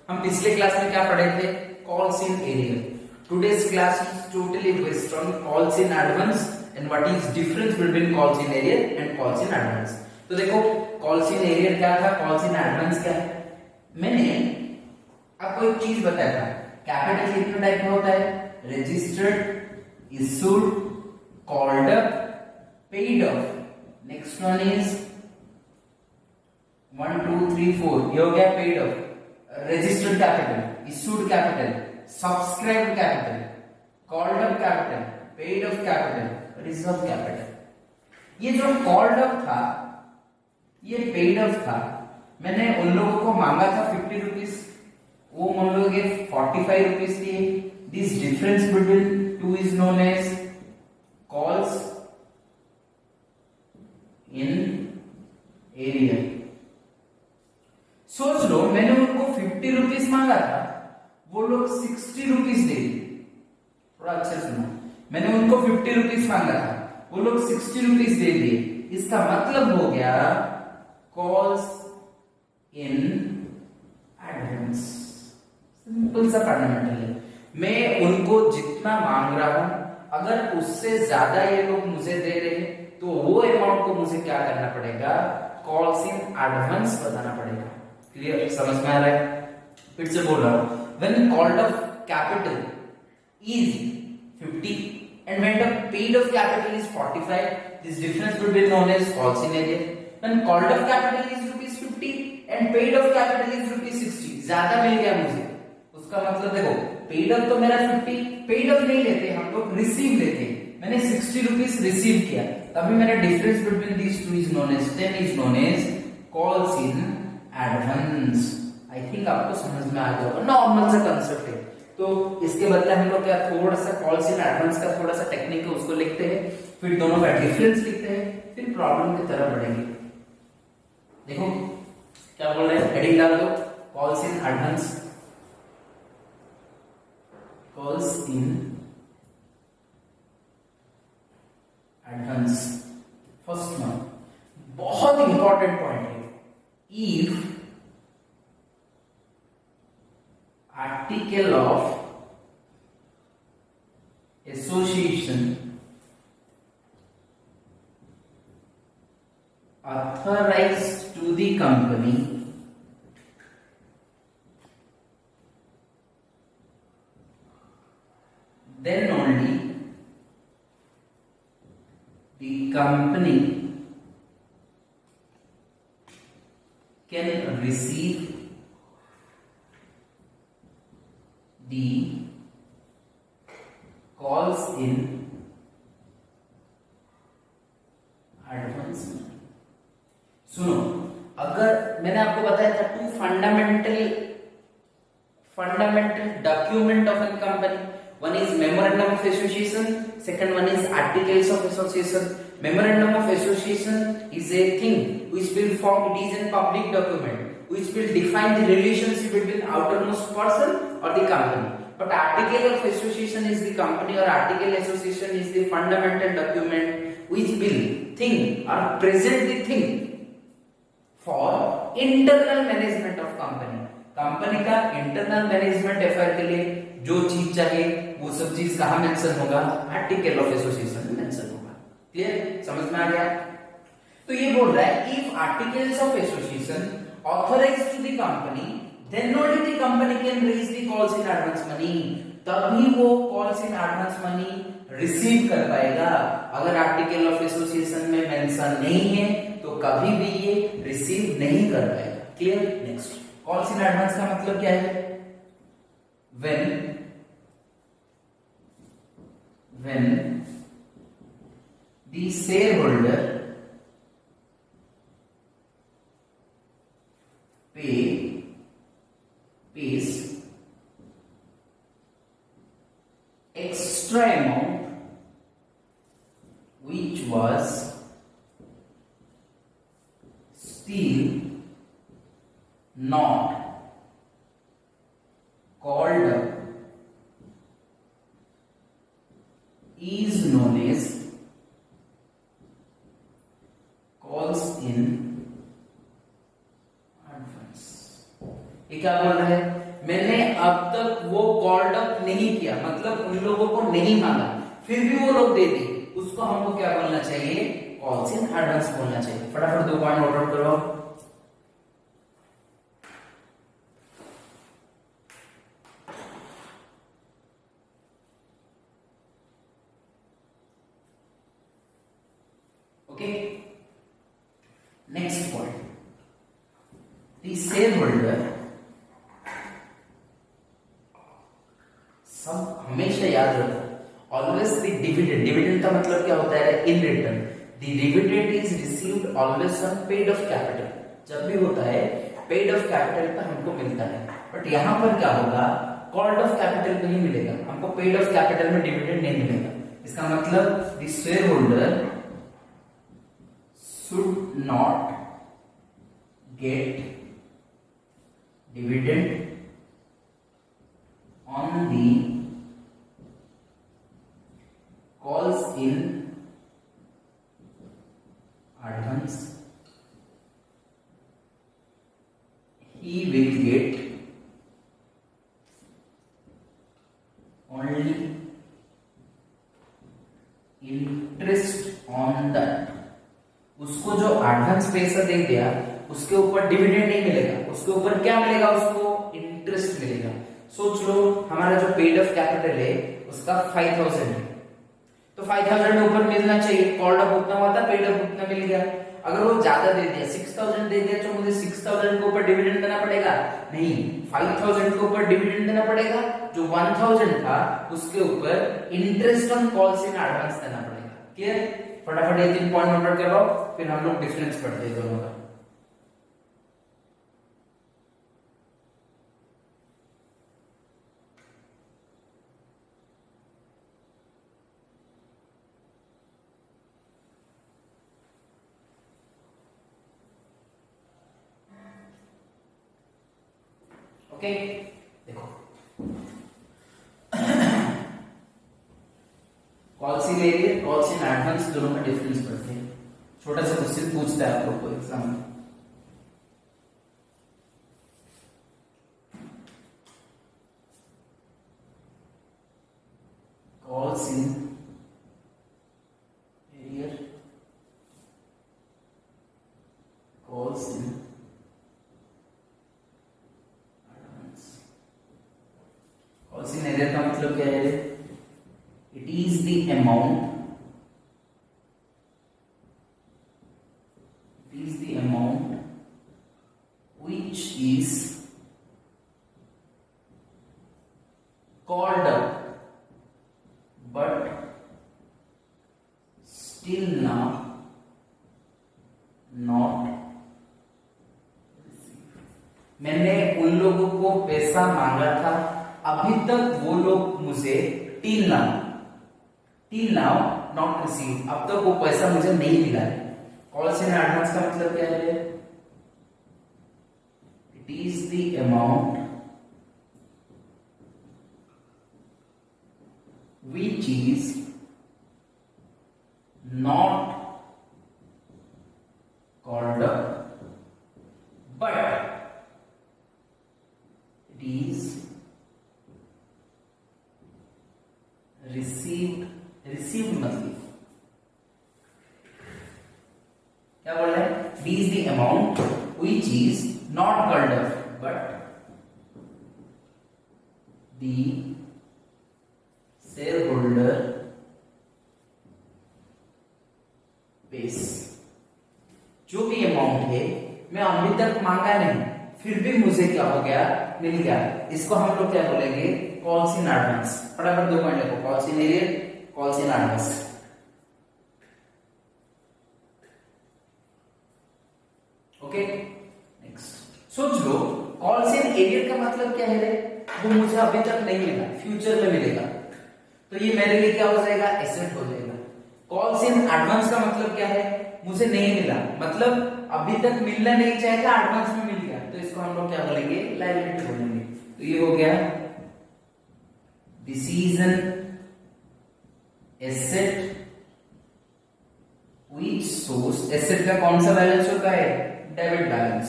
हम पिछले क्लास में क्या पढ़े थे? Calls in arrear. Today's class is totally based on calls in advance and what is difference between calls in arrear and calls in advance. तो देखो calls in aerial क्या था, कॉल्स इन एडवांस क्या है. मैंने आपको एक चीज बताया था, कैपिटल कितने टाइप का होता है? Registered, issued, called up, paid of. Next one is 1 2 3 4, ये हो गया paid of. Registered capital, issued capital, subscribe capital, called up capital, paid of capital, reserve capital. ये जो कॉल्ड अप था, ये पेड ऑफ था, मैंने उन लोगों को मांगा था 50 रुपीज, वो उन लोगों के 45 रुपीज दिए. This difference between two is known as calls in arrear. सोच लो मैंने उनको 50 रुपीज मांगा था, वो लोग 60 रुपीज दे दिए. थोड़ा अच्छा सुनो, मैंने उनको 50 रुपीज मांगा था, वो लोग 60 रुपीज दे दिए. इसका मतलब हो गया कॉल्स इन एडवांस. सिंपल सा फंडामेंटल है. मैं उनको जितना मांग रहा हूं, अगर उससे ज्यादा ये लोग मुझे दे रहे हैं तो वो अमाउंट को मुझे क्या करना पड़ेगा? कॉल्स इन एडवांस बताना पड़ेगा. क्लियर? समझ में आ रहा है? फिर से बोल रहा हूं, when called off capital is 50 and when the paid of capital is 45, this difference will be known as calls in area. When called of capital is rupees 50 and paid of capital is rupees 60, ज्यादा मिल गया मुझे. उसका मतलब देखो paid of तो मेरा 50, paid of नहीं लेते हम लोग, रिसीव लेते. मैंने 60 रुपीज रिसीव किया, तभी मेरा difference between these two is known as 10 is known as calls in advance. I think आपको समझ में आ गया होगा, नॉर्मल सा कंसेप्ट है. तो इसके बदले हम लोग क्या थोड़ा सा कॉल्स इन एडवांस का थोड़ा सा टेक्निक है, उसको लिखते हैं, फिर दोनों का डिफरेंस लिखते हैं, फिर प्रॉब्लम की तरफ बढ़ेंगे. देखो क्या बोल रहे हैं, हेडिंग डाल दो, calls in advance. Calls in advance. First one बहुत इंपॉर्टेंट पॉइंट है. If article of association authorized to the company then only the company can receive the calls in advance. सुनो, अगर मैंने आपको बताया था two fundamental document of an company, one is memorandum of association, second one is articles of association. Memorandum of association is a thing which will form, it is a public document which will define the relationship between outermost person or the company. But article of association is the company, or article association is the fundamental document which will think or present the thing for internal management of company. Company का internal management affair के लिए जो चीज चाहिए वो सब चीज कहां मेंशन होगा? आर्टिकल ऑफ एसोसिएशन में मेंशन होगा. क्लियर? समझ में आ गया? तो ये बोल रहा है if articles of association authorised to the company then only the company can raise the calls in advance money. तभी वो calls in advance money receive कर पाएगा. अगर आर्टिकल ऑफ एसोसिएशन में मेंशन नहीं है तो कभी भी ये रिसीव नहीं कर पाएगा. Clear? Next, calls in advance का मतलब क्या है? when the shareholder pays extra amount which was still not called up is known as calls in advance. ये क्या बोल रहा है, मैंने अब तक वो कॉल्ड अप नहीं किया, मतलब उन लोगों को नहीं मांगा, फिर भी वो लोग दे दिए, उसको हमको क्या बोलना चाहिए, कॉल्स इन एडवांस बोलना चाहिए। फटाफट 2 पॉइंट नोट आउट करो। Okay, next point, the share holder, सब हमेशा याद रखो, ऑलवेज द डिविडेंड, डिविडेंड का मतलब क्या होता है, in return, the dividend is received always on paid of capital, जब भी होता है पेड ऑफ कैपिटल पे हमको मिलता है, बट यहां पर क्या होगा, कॉल्ड ऑफ कैपिटल पे ही मिलेगा, हमको पेड ऑफ कैपिटल में डिविडेंड नहीं मिलेगा। इसका मतलब the share holder should not get dividend on the calls in advance. He will get only interest on that. उसको जो एडवांस पैसा दे दिया उसके ऊपर डिविडेंड नहीं मिलेगा, उसके ऊपर क्या मिलेगा, उसको इंटरेस्ट मिलेगा। सोच लो हमारा जो पेड ऑफ कैपिटल है उसका 5000 है, तो 5000 ऊपर मिलना चाहिए, कॉल्ड अप उतना हुआ था, पेड अप उतना मिल गया। अगर वो ज्यादा दे दिया, 6000 दे दिया, तो मुझे 6000 के ऊपर डिविडेंड देना पड़ेगा, नहीं 5000 के ऊपर डिविडेंड देना पड़ेगा, जो 1000 था उसके ऊपर interest on calls in advance देना पड़ेगा। क्लियर? फटाफट ये 3 पॉइंट नोट कर लो, फिर हम लोग डिफरेंस पढ़ते हैं दोनों का। ओके, देखो calls in arrear, calls in advance, दोनों का डिफरेंस पढ़ते हैं। छोटा सा क्वेश्चन पूछता है आप लोग को एग्जाम में। Calls in arrear, calls in advance. Calls in arrear का मतलब क्या है, it is the amount, it is the amount which is called up but still now not received। मैंने उन लोगों को पैसा मांगा था, अभी तक वो लोग मुझे till now not received, अब तक वो पैसा मुझे नहीं मिला है। कॉल्स इन एडवांस का मतलब क्या है, it is the amount which is not called up but it is received मतलब क्या बोल रहा है, D is the amount which is not called up but the shareholder pays। जो भी अमाउंट है मैं अभी तक मांगा नहीं, फिर भी मुझे क्या हो गया, मिल गया, इसको हम लोग क्या बोलेंगे, कॉल्स इन एडवांस। फटाफट 2 पॉइंट लिखो, calls in arrear, calls in advance. Okay, next सोच लो, कॉल्स इन एरियर का मतलब क्या है रे, वो मुझे अभी तक नहीं मिला, फ्यूचर में मिलेगा, तो ये मेरे लिए क्या हो जाएगा, एसेट हो जाएगा। कॉल्स इन एडवांस का मतलब क्या है, मुझे नहीं मिला, मतलब अभी तक मिलना नहीं चाहिए था, एडवांस में मिल गया, तो इसको हम लोग क्या बोलेंगे, लायबिलिटी बोलेंगे। तो ये हो गया, this is an asset which shows, asset का कौन सा बैलेंस होता है, debit balance.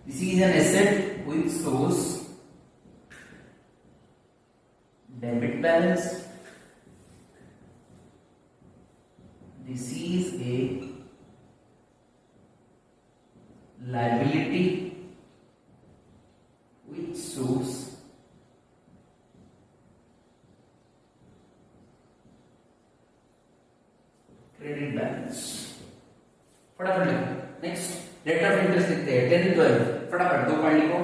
This is an asset which shows debit balance. This is a liability which shows credit balance. फटाफट लिखो. नेक्स्ट रेट ऑफ इंटरेस्ट लिखते हैं 10 12. फटाफट 2 पॉइंट लिखो.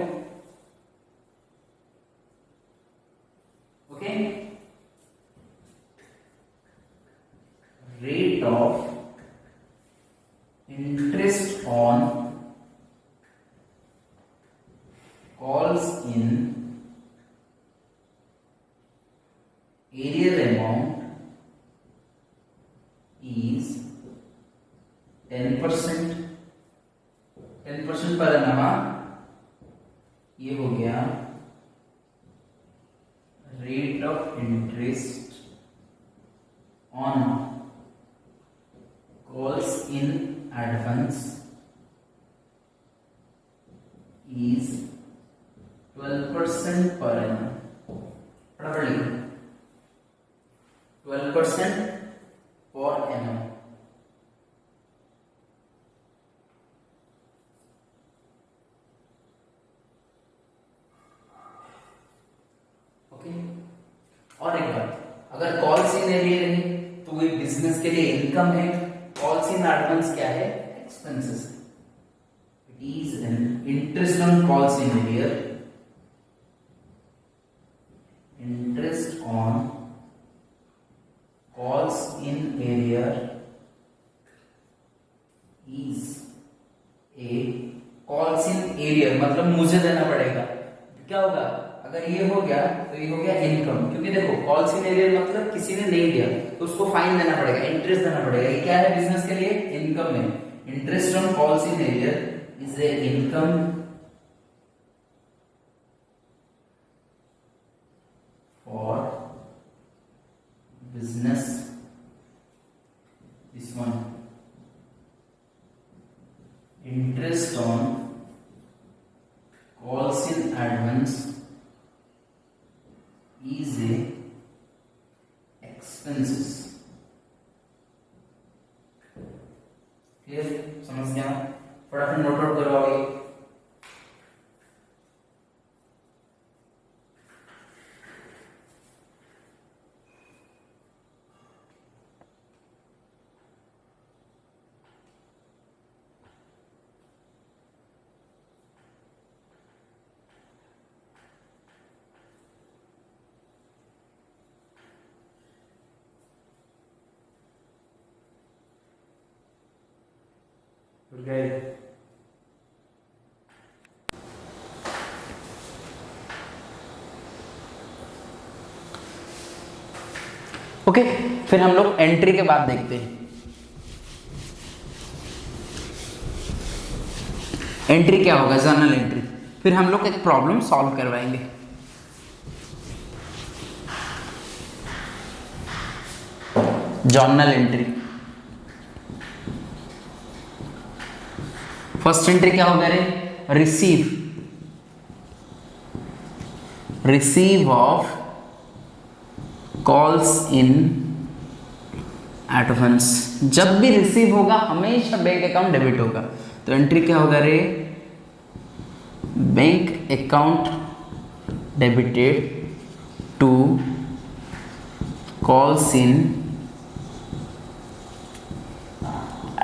Okay. Rate of interest on calls in arrear amount is 10%. 10% पर annum. ये हो गया rate of interest on calls in advance is 12% per annum. फटाफट लिखो 12% per annum. ओके. और एक बात, अगर कॉल्स इन एरियर है तो ये बिजनेस के लिए इनकम है. कॉल्स इन एडवांस क्या है? Expenses. It is an interest on calls in arrear. Interest on calls in arrear is a calls in arrear मतलब मुझे देना पड़ेगा. क्या होगा अगर ये हो गया तो ये हो गया इनकम, क्योंकि देखो कॉल्स इन एरियर मतलब किसी ने नहीं दिया तो उसको फाइन देना पड़ेगा, इंटरेस्ट देना पड़ेगा. ये क्या है बिजनेस के लिए? इनकम है. Interest on calls in arrear is a income for business. This one, interest on calls in advance is a expenses. Clear? समझ गया? फटाफट नोट आउट करवाओगे. गए. ओके. फिर हम लोग एंट्री के बाद देखते हैं. एंट्री क्या होगा? Journal entry. फिर हम लोग एक प्रॉब्लम सॉल्व करवाएंगे. Journal entry. फर्स्ट एंट्री क्या होगा रे? Receive of calls in advance. जब भी रिसीव होगा हमेशा बैंक अकाउंट डेबिट होगा. तो एंट्री क्या होगा रे? Bank account debited to calls in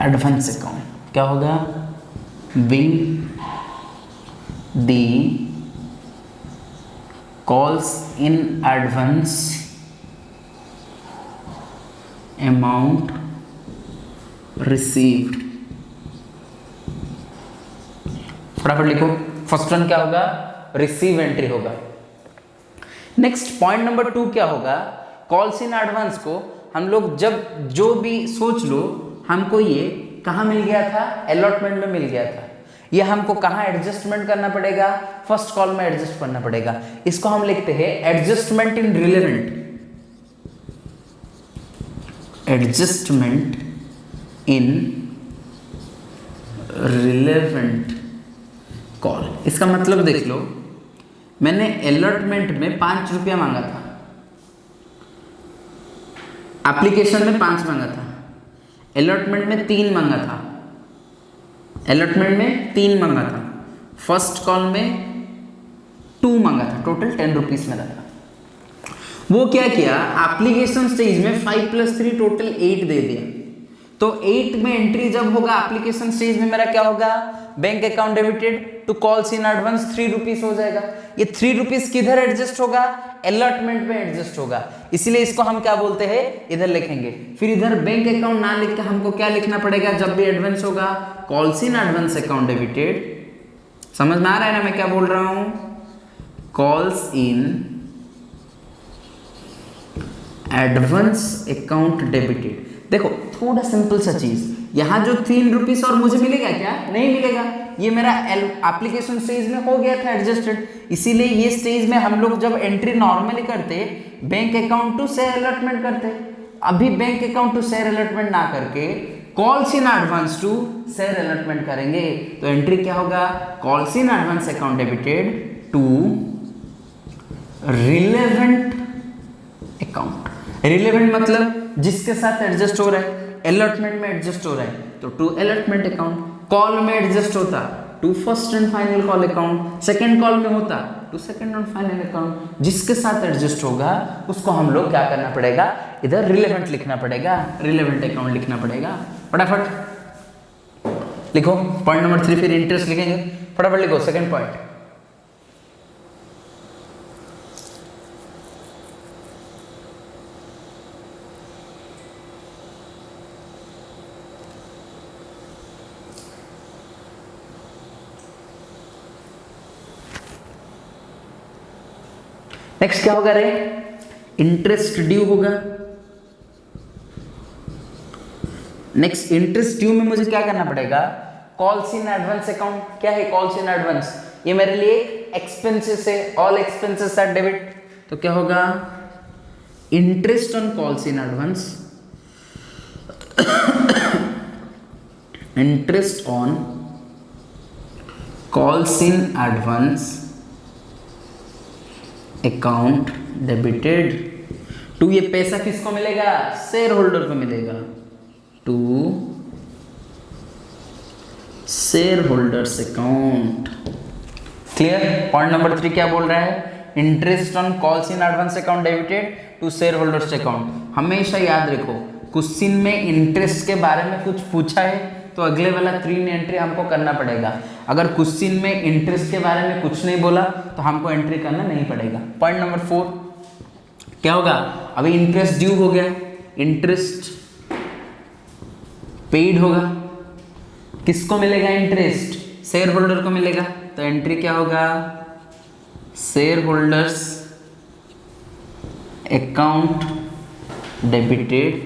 advance account. क्या होगा? Bring the calls in advance amount received. फटाफट लिखो. फर्स्ट वन क्या होगा? रिसीव एंट्री होगा. नेक्स्ट पॉइंट नंबर 2 क्या होगा? कॉल्स इन एडवांस को हम लोग जब जो भी सोच लो, हमको ये कहाँ मिल गया था? अलॉटमेंट में मिल गया था. ये हमको कहाँ एडजस्टमेंट करना पड़ेगा? फर्स्ट कॉल में एडजस्ट करना पड़ेगा. इसको हम लिखते हैं adjustment in relevant. Adjustment in relevant call. इसका मतलब देख लो, मैंने अलॉटमेंट में 5 रुपया मांगा था, एप्लीकेशन में 5 मांगा था, अलॉटमेंट में 3 मांगा था, अलॉटमेंट में 3 मांगा था, फर्स्ट कॉल में 2 मांगा था, टोटल 10 रुपीज मेरा था। वो क्या किया, एप्लीकेशन स्टेज में 5 + 3 टोटल 8 दे दिया। तो 8 में एंट्री जब होगा एप्लीकेशन स्टेज में, मेरा क्या होगा, bank account debited to calls in advance 3 rupees हो जाएगा। ये 3 रुपीज किधर एडजस्ट होगा, अलॉटमेंट में एडजस्ट होगा, इसीलिए इसको हम क्या बोलते हैं, इधर लिखेंगे। फिर इधर बैंक अकाउंट ना लिख के हमको क्या लिखना पड़ेगा, जब भी एडवांस होगा, calls in advance account debited. समझ में आ रहा है ना मैं क्या बोल रहा हूं, calls in advance account debited. देखो थोड़ा सिंपल सा चीज, यहां जो 3 रुपीज और मुझे मिलेगा क्या, नहीं मिलेगा, ये मेरा एप्लीकेशन स्टेज में हो गया था एडजस्टेड, इसीलिए ये स्टेज में हम लोग जब एंट्री नॉर्मली करते, bank account to share allotment करते। अभी bank account to share allotment ना करके calls in advance to share allotment करेंगे, तो एंट्री क्या होगा, calls in advance account debited to relevant account. Relevant मतलब जिसके साथ एडजस्ट हो रहा है, अलॉटमेंट में एडजस्ट हो रहा है तो टू अलॉटमेंट अकाउंट, कॉल में एडजस्ट होता to first and final call account, second call में होता to second and final account. जिसके साथ एडजस्ट होगा उसको हम लोग क्या करना पड़ेगा, इधर रिलेवेंट लिखना पड़ेगा, रिलेवेंट अकाउंट लिखना पड़ेगा। फटाफट लिखो पॉइंट नंबर 3, फिर इंटरेस्ट लिखेंगे, फटाफट लिखो सेकंड पॉइंट। नेक्स्ट क्या होगा रे, इंटरेस्ट ड्यू होगा। नेक्स्ट इंटरेस्ट ड्यू में मुझे क्या करना पड़ेगा, कॉल्स इन एडवांस अकाउंट। क्या है कॉल्स इन एडवांस, ये मेरे लिए एक्सपेंसेस है, ऑल एक्सपेंसेस आर डेबिट, तो क्या होगा, interest on calls in advance, interest on calls in advance account debited to, ये पैसा किसको मिलेगा, शेयर होल्डर को मिलेगा, to share holders account. Clear. Point number 3 क्या बोल रहा है, interest on calls in advance account debited to share holders account. हमेशा याद रखो, क्वेश्चन में इंटरेस्ट के बारे में कुछ पूछा है तो अगले वाला 3 एंट्री हमको करना पड़ेगा। अगर क्वेश्चन में इंटरेस्ट के बारे में कुछ नहीं बोला तो हमको एंट्री करना नहीं पड़ेगा। पॉइंट नंबर 4 क्या होगा, अभी इंटरेस्ट ड्यू हो गया, इंटरेस्ट पेड होगा, किसको मिलेगा इंटरेस्ट, शेयर होल्डर को मिलेगा, तो एंट्री क्या होगा, share holders account debited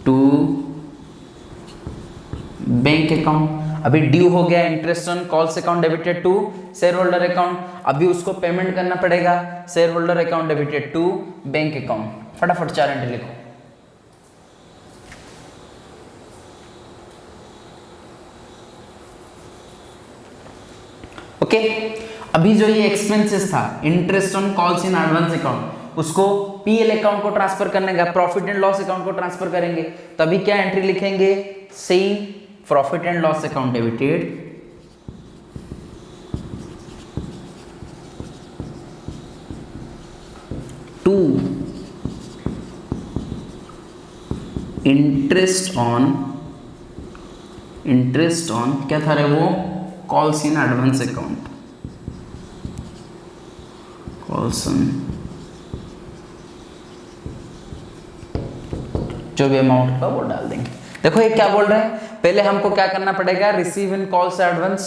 to bank account. अभी ड्यू हो गया interest on calls account debited to share holder account, अभी उसको पेमेंट करना पड़ेगा, share holder account debited to bank account. फटाफट 4 एंट्री लिखो। ओके, अभी जो ये एक्सपेंसेस था, interest on calls in advance account, उसको पीएल अकाउंट को ट्रांसफर करने का, प्रॉफिट एंड लॉस अकाउंट को ट्रांसफर करेंगे, तभी क्या एंट्री लिखेंगे, same profit and loss account debited to interest on क्या था रे वो, calls in advance account, calls जो भी अमाउंट का वो डाल देंगे। देखो ये क्या बोल रहे हैं, पहले हमको क्या करना पड़ेगा, receive in calls advance,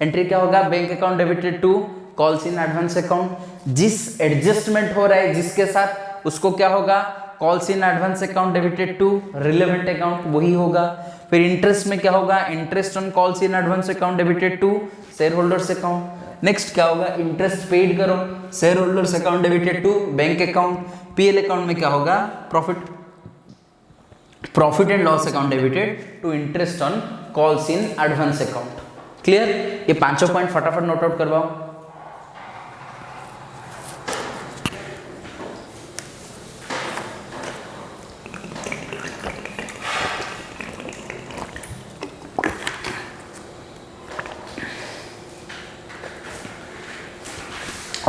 entry क्या होगा, bank account debited to calls in advance account. जिस एडजस्टमेंट हो रहा है जिसके साथ, उसको क्या होगा, calls in advance account debited to relevant account, वही होगा। फिर इंटरेस्ट में क्या होगा, interest on calls in advance account debited to share holders account. Next क्या होगा, इंटरेस्ट पेड करो, share holders account debited to bank account. PL account में क्या होगा, profit and loss account debited to interest on calls in advance account. Clear? ये पांचों point फटाफट note out करवाओ।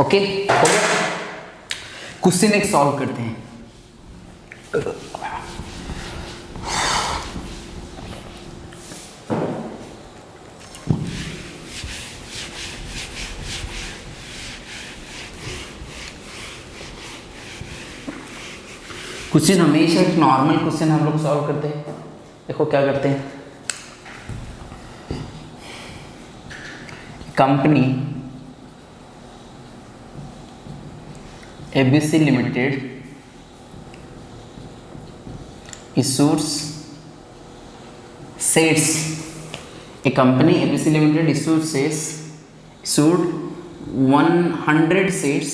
ओके, हो गया? क्वेश्चन एक सॉल्व करते हैं। क्वेश्चन हमेशा एक नॉर्मल क्वेश्चन हम लोग सॉल्व करते हैं। देखो क्या करते हैं, company ABC Limited issues shares. A company ABC Limited issued 100 shares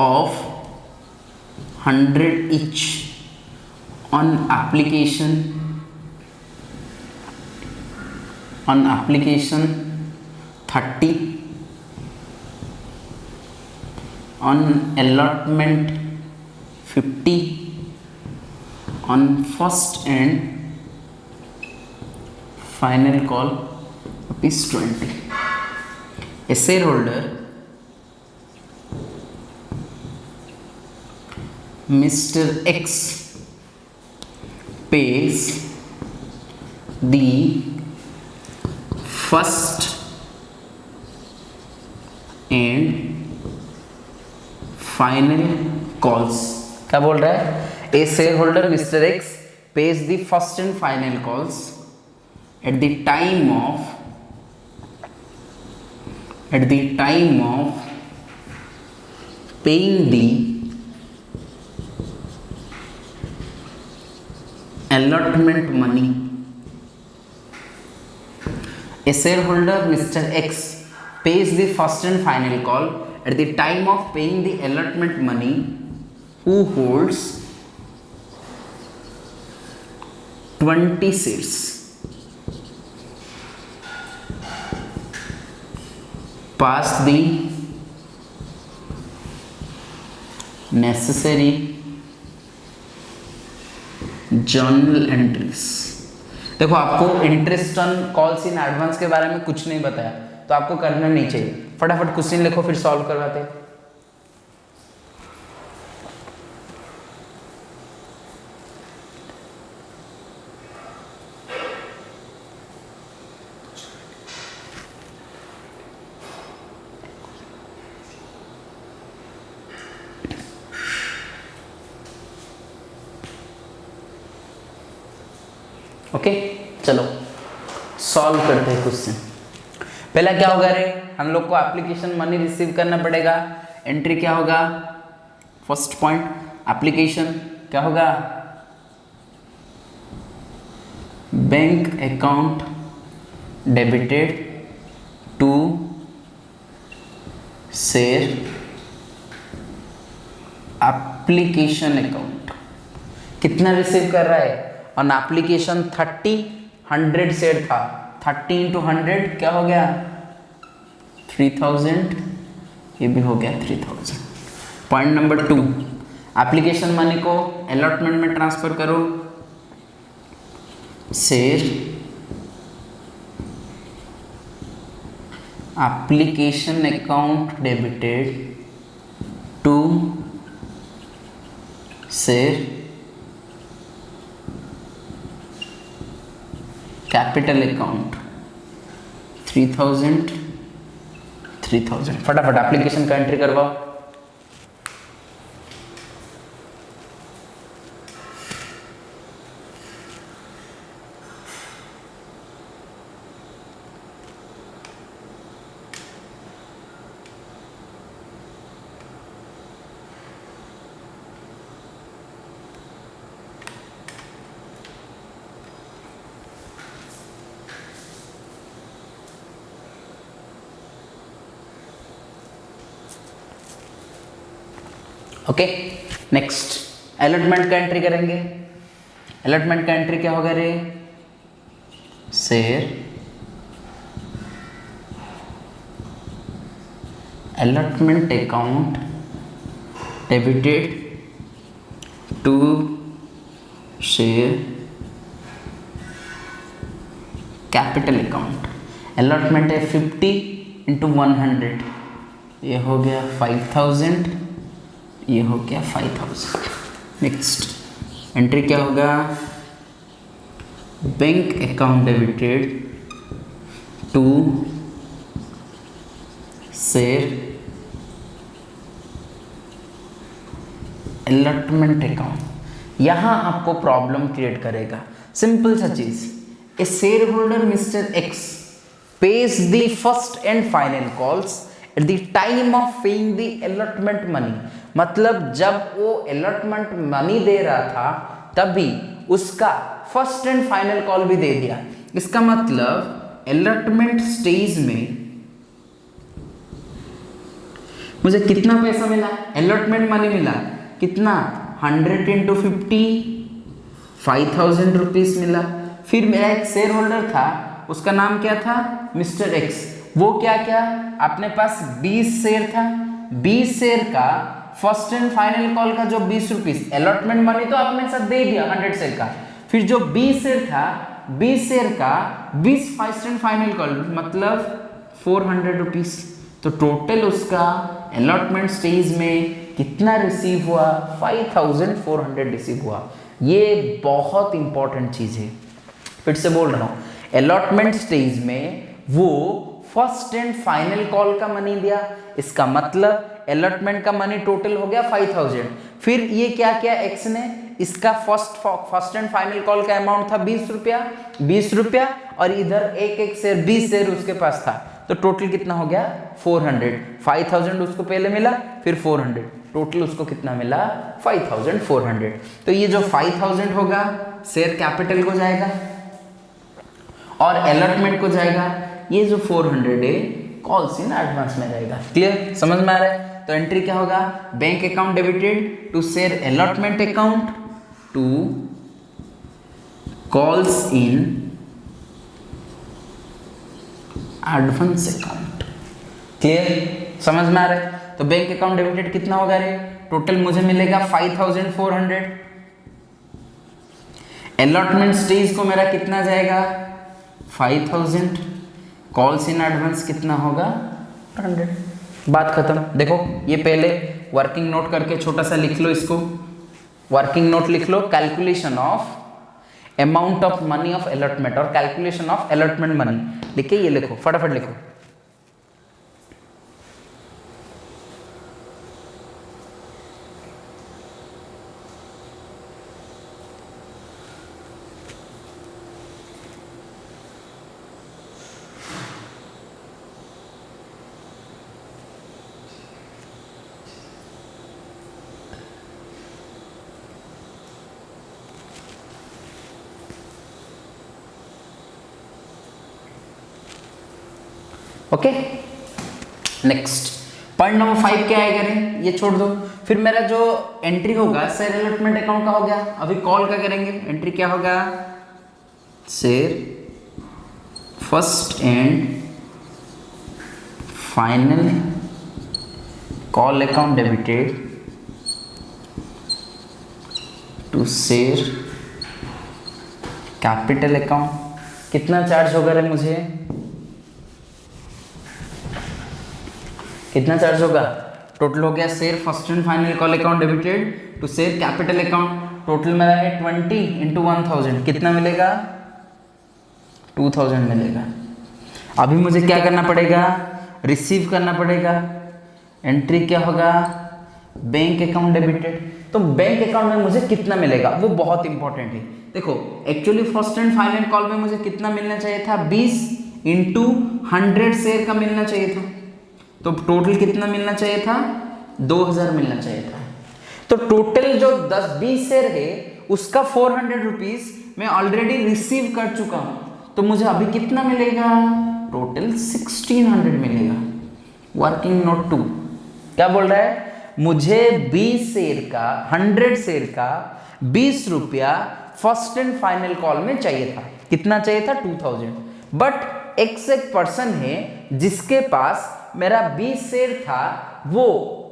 of 100 each on application 30, on allotment 50, on first and final call is 20. A shareholder Mr. X pays the first and final calls. क्या बोल रहा है? A share holder mister X pays the first and final calls at the time of paying the allotment money. A shareholder Mr. X pays the first and final call at the time of paying the allotment money who holds 20 shares. Pass the necessary journal entries. देखो आपको interest on calls in advance के बारे में कुछ नहीं बताया, तो आपको करना नहीं चाहिए। फटाफट क्वेश्चन लिखो, फिर सॉल्व करवाते हैं। ओके चलो सॉल्व करते हैं क्वेश्चन। पहला क्या होगा रे, हम लोग को एप्लीकेशन मनी रिसीव करना पड़ेगा। एंट्री क्या होगा? फर्स्ट पॉइंट एप्लीकेशन क्या होगा? Bank account debited to share application account. कितना रिसीव कर रहा है? ऑन एप्लीकेशन 30, 100 शेयर था, 30 इंटू 100 क्या हो गया? 3000। ये भी हो गया 3000। पॉइंट नंबर 2, एप्लीकेशन मनी को अलॉटमेंट में ट्रांसफर करो। Share application account debited to share capital account 3000। फटाफट एप्लीकेशन का एंट्री करवाओ। ओके नेक्स्ट अलॉटमेंट का एंट्री करेंगे। अलॉटमेंट का एंट्री क्या होगा रे? Share allotment account debited to share capital account. Allotment है 50 इंटू 100, ये हो गया 5000, ये हो गया 5000। नेक्स्ट एंट्री क्या होगा, bank account debited to share allotment account. यहाँ आपको प्रॉब्लम क्रिएट करेगा। सिंपल सा चीज, a share holder mister X pays the first and final calls at the time of paying the allotment money. मतलब जब वो अलॉटमेंट मनी दे रहा था तभी उसका फर्स्ट एंड फाइनल कॉल भी दे दिया। इसका मतलब अलॉटमेंट स्टेज में मुझे कितना पैसा मिला, अलॉटमेंट मनी मिला कितना, 100 इंटू 50, 5000 रुपीज मिला। फिर मेरा एक शेयर होल्डर था, उसका नाम क्या था, मिस्टर एक्स। वो क्या क्या, अपने पास 20 शेयर था, 20 शेयर का फर्स्ट एंड फाइनल कॉल का जो 20 रुपीज, अलॉटमेंट मनी तो आपने साथ दे दिया 100 शेयर का, फिर जो 20 शेयर था 20 शेयर का 20 फर्स्ट एंड फाइनल कॉल मतलब 400 रुपीज। तो टोटल उसका अलॉटमेंट स्टेज में कितना रिसीव हुआ, 5400 रिसीव हुआ। ये बहुत इंपॉर्टेंट चीज है, फिर से बोल रहा हूं, अलॉटमेंट स्टेज में वो फर्स्ट एंड फाइनल कॉल का मनी दिया, इसका मतलब अलॉटमेंट का मनी टोटल हो गया 5000। फिर ये क्या किया एक्स ने, इसका फर्स्ट एंड फाइनल कॉल का अमाउंट था 20 रुपया और इधर एक शेयर 20 शेयर उसके पास था, तो टोटल कितना हो गया 400। 5000 उसको पहले मिला, फिर 400, टोटल उसको कितना मिला 5400। तो ये जो 5000 होगा शेयर कैपिटल को जाएगा और अलॉटमेंट को जाएगा, ये जो 400 है कॉल्स इन एडवांस में जाएगा। क्लियर, समझ में आ रहा है। तो एंट्री क्या होगा, bank account debited to share allotment account to calls in advance account. Clear, समझ में आ रहा है। तो बैंक अकाउंट डेबिटेड कितना होगा रे, टोटल मुझे मिलेगा 5400। अलॉटमेंट स्टेज को मेरा कितना जाएगा 5000, कॉल्स इन एडवांस कितना होगा 100। बात खत्म। देखो ये पहले वर्किंग नोट करके छोटा सा लिख लो, इसको वर्किंग नोट लिख लो, calculation of amount of money of allotment और कैलकुलेशन ऑफ अलॉटमेंट मनी लिख के ये लिखो, फटाफट लिखो। ओके, नेक्स्ट पॉइंट नंबर 5 क्या आएगा रे, ये छोड़ दो। फिर मेरा जो एंट्री होगा शेयर अलॉटमेंट अकाउंट का हो गया, अभी कॉल का करेंगे। एंट्री क्या होगा, share first and final call account debited to share capital account. कितना चार्ज होगा रे मुझे, कितना चार्ज होगा, टोटल हो गया share first and final call account debited to share capital account. Total मेरा है 20 इंटू 1000, कितना मिलेगा 2000 मिलेगा। अभी मुझे क्या करना पड़ेगा, रिसीव करना पड़ेगा। एंट्री क्या होगा, बैंक अकाउंट डेबिटेड। तो बैंक अकाउंट में मुझे कितना मिलेगा वो बहुत इंपॉर्टेंट है। देखो actually first and final call में मुझे कितना मिलना चाहिए था, 20 इंटू 100 शेयर का मिलना चाहिए था, तो टोटल कितना मिलना चाहिए था 2000 मिलना चाहिए था। तो टोटल जो 20 शेयर है उसका 400 रुपीज मैं ऑलरेडी रिसीव कर चुका हूं, तो मुझे अभी कितना मिलेगा, टोटल 1600 मिलेगा। वर्किंग नोट 2 क्या बोल रहा है, मुझे 20 शेयर का 100 शेयर का 20 रुपया फर्स्ट एंड फाइनल कॉल में चाहिए था। कितना चाहिए था 2000। बट एक पर्सन है जिसके पास मेरा 20 शेयर था, वो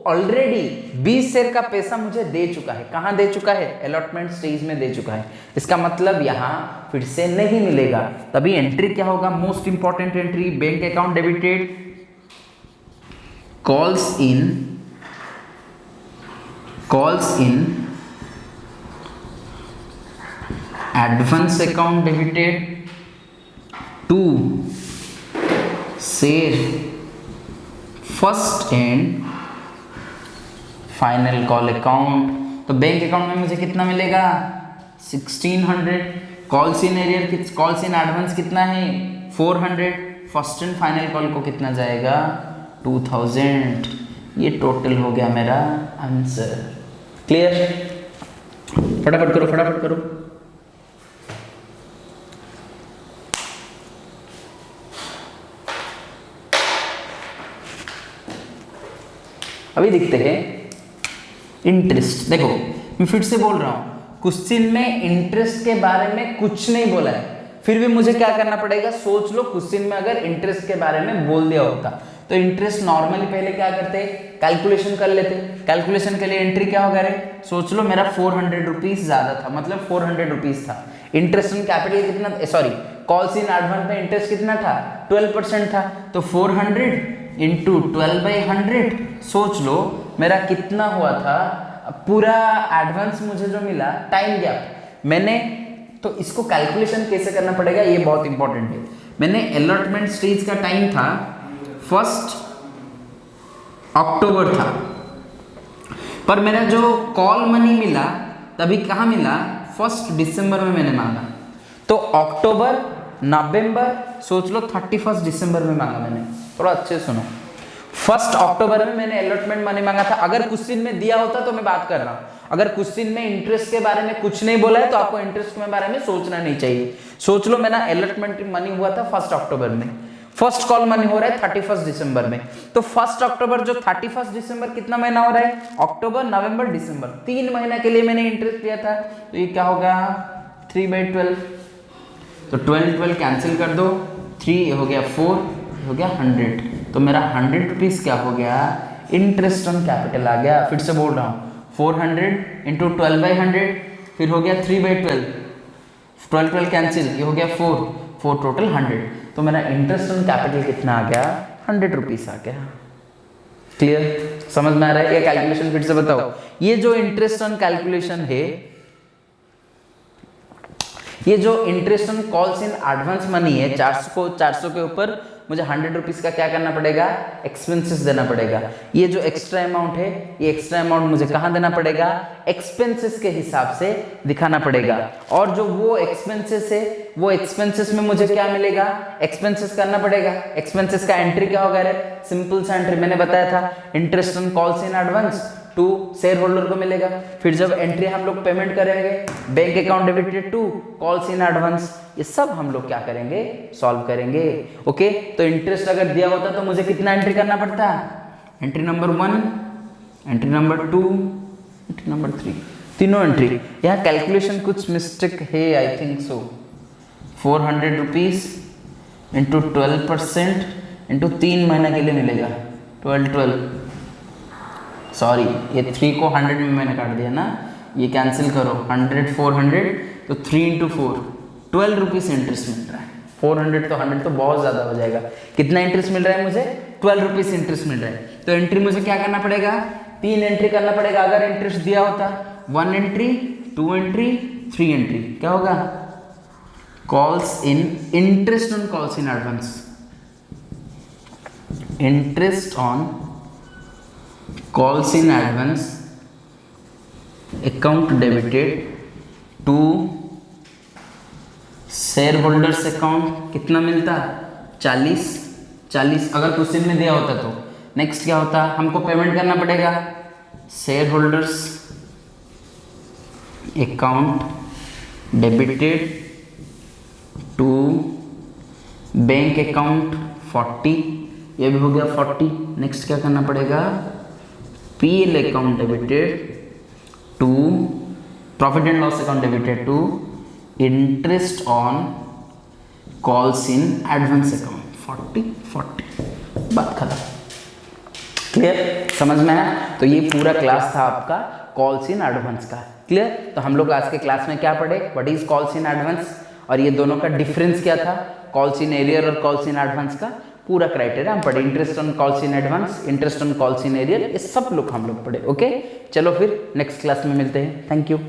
ऑलरेडी 20 शेयर का पैसा मुझे दे चुका है। कहां दे चुका है? अलॉटमेंट स्टेज में दे चुका है। इसका मतलब यहां फिर से नहीं मिलेगा। तभी एंट्री क्या होगा? Most important entry, bank account debited calls in advance account debited to share first and final call account. तो बैंक अकाउंट में मुझे कितना मिलेगा? 1600। Calls in arrear, calls in advance कितना है? 400। फर्स्ट एंड फाइनल कॉल को कितना जाएगा? 2000। ये टोटल हो गया मेरा आंसर। क्लियर? फटाफट करो, फटाफट करो। अभी देखते हैं इंटरेस्ट। देखो मैं फिर से बोल रहा हूं, क्वेश्चन में इंटरेस्ट के बारे में कुछ नहीं बोला है, फिर भी मुझे क्या करना पड़ेगा? सोच लो, क्वेश्चन में अगर इंटरेस्ट के बारे में बोल दिया होता तो इंटरेस्ट नॉर्मली पहले क्या करते? कैलकुलेशन कर लेते। कैलकुलेशन के लिए एंट्री क्या होगा रे? सोच लो, मेरा 400 रुपीज ज्यादा था, मतलब 400 रुपीज था। इंटरेस्ट ऑन कैपिटल कितना? सॉरी, कॉल्स इन एडवांस में इंटरेस्ट कितना था? 12% था। तो 400 इंटू 12/100, सोच लो मेरा कितना हुआ था? पूरा एडवांस मुझे जो मिला, टाइम गैप मैंने, तो इसको कैलकुलेशन कैसे करना पड़ेगा ये बहुत इंपॉर्टेंट है। मैंने अलॉटमेंट स्टेज का टाइम था 1 अक्टूबर था, पर मेरा जो कॉल मनी मिला तभी कहाँ मिला? 1 दिसंबर में मैंने मांगा। तो अक्टूबर, नवंबर, सोच लो 31 दिसंबर में मांगा मैंने। थोड़ा अच्छे सुनो, 1 अक्टूबर में मैंने अलॉटमेंट मनी मांगा था। अगर क्वेश्चन में दिया होता तो मैं बात कर रहा हूं, अगर क्वेश्चन में इंटरेस्ट के बारे में कुछ नहीं बोला है तो आपको इंटरेस्ट के बारे में सोचना नहीं चाहिए। सोच लो मेरा अलॉटमेंट मनी हुआ था 1 अक्टूबर में, फर्स्ट कॉल मनी हो रहा है 31 दिसंबर में। तो 1 अक्टूबर जो 31 दिसंबर कितना महीना हो रहा है? अक्टूबर, नवंबर, दिसंबर, 3 महीना के लिए मैंने इंटरेस्ट लिया था। तो ये क्या होगा? 3/12। तो 12 कैंसिल कर दो, 3 हो गया 4, हो गया 100। तो मेरा 100 रुपीज क्या हो गया? इंटरेस्ट ऑन कैपिटल आ गया। फिर से बोल रहा हूँ, 400 इंटू 12/100, फिर हो गया 3/12, 12 कैंसिल, ये हो गया 4 टोटल 100। तो मेरा इंटरेस्ट ऑन कैपिटल कितना आ गया? 100 रुपीज आ गया। क्लियर? समझ में आ रहा है? ये कैलकुलेशन फिर से बताओ। ये जो इंटरेस्ट ऑन कैलकुलेशन है, ये जो interest on calls in advance money है, 400 के ऊपर मुझे 100 रुपीज का क्या करना पड़ेगा? एक्सपेंसेस देना पड़ेगा। ये जो एक्स्ट्रा अमाउंट है, ये एक्स्ट्रा अमाउंट मुझे कहां देना पड़ेगा? एक्सपेंसेस के हिसाब से दिखाना पड़ेगा। और जो वो एक्सपेंसेस है, वो एक्सपेंसेस में मुझे क्या मिलेगा? एक्सपेंसेस करना पड़ेगा। एक्सपेंसेस का एंट्री क्या होगा रे? सिंपल सा एंट्री मैंने बताया था, interest on calls in advance to share holder को मिलेगा। फिर जब एंट्री हम लोग पेमेंट करेंगे, bank account debited to calls in advance, ये सब हम लोग क्या करेंगे? सॉल्व करेंगे। ओके, तो इंटरेस्ट अगर दिया होता तो मुझे कितना एंट्री करना पड़ता? Entry number 1, entry number 2, entry number 3, तीनों एंट्री। यहाँ कैलकुलेशन कुछ मिस्टेक है, I think so. 400 rupees into 12% into 3 महीने के लिए मिलेगा 12, सॉरी ये 3 को 100 में मैंने काट दिया ना, ये कैंसिल करो, 100 400, तो 3 इंटू 4, 12 रुपीज इंटरेस्ट मिल रहा है। 400 तो 100 तो बहुत ज़्यादा हो जाएगा। कितना इंटरेस्ट मिल रहा है मुझे? 12 रुपीज इंटरेस्ट मिल रहा है। तो एंट्री मुझे क्या करना पड़ेगा? 3 एंट्री करना पड़ेगा। अगर इंटरेस्ट दिया होता 1 एंट्री, 2 एंट्री, 3 एंट्री, क्या होगा? Calls in, interest on calls in advance, interest on calls in advance account debited to share holders account, कितना मिलता? 40। अगर क्वेश्चन में दिया होता तो नेक्स्ट क्या होता? हमको पेमेंट करना पड़ेगा share holders account debited to bank account 40, ये भी हो गया 40। नेक्स्ट क्या करना पड़ेगा? PL account debited to profit and loss account debited to interest on calls in advance account 40। बात खत्म। क्लियर, समझ में आया? तो ये पूरा क्लास था आपका कॉल्स इन एडवांस का। क्लियर, तो हम लोग आज के क्लास में क्या पढ़े, what is calls in advance और ये दोनों का डिफरेंस क्या था, कॉल्स इन एरियर और कॉल्स इन एडवांस का पूरा क्राइटेरिया हम पढ़े, interest on calls in advance, interest on calls in arrear, ये सब लोग हम लोग पढ़े। ओके, चलो फिर नेक्स्ट क्लास में मिलते हैं। Thank you.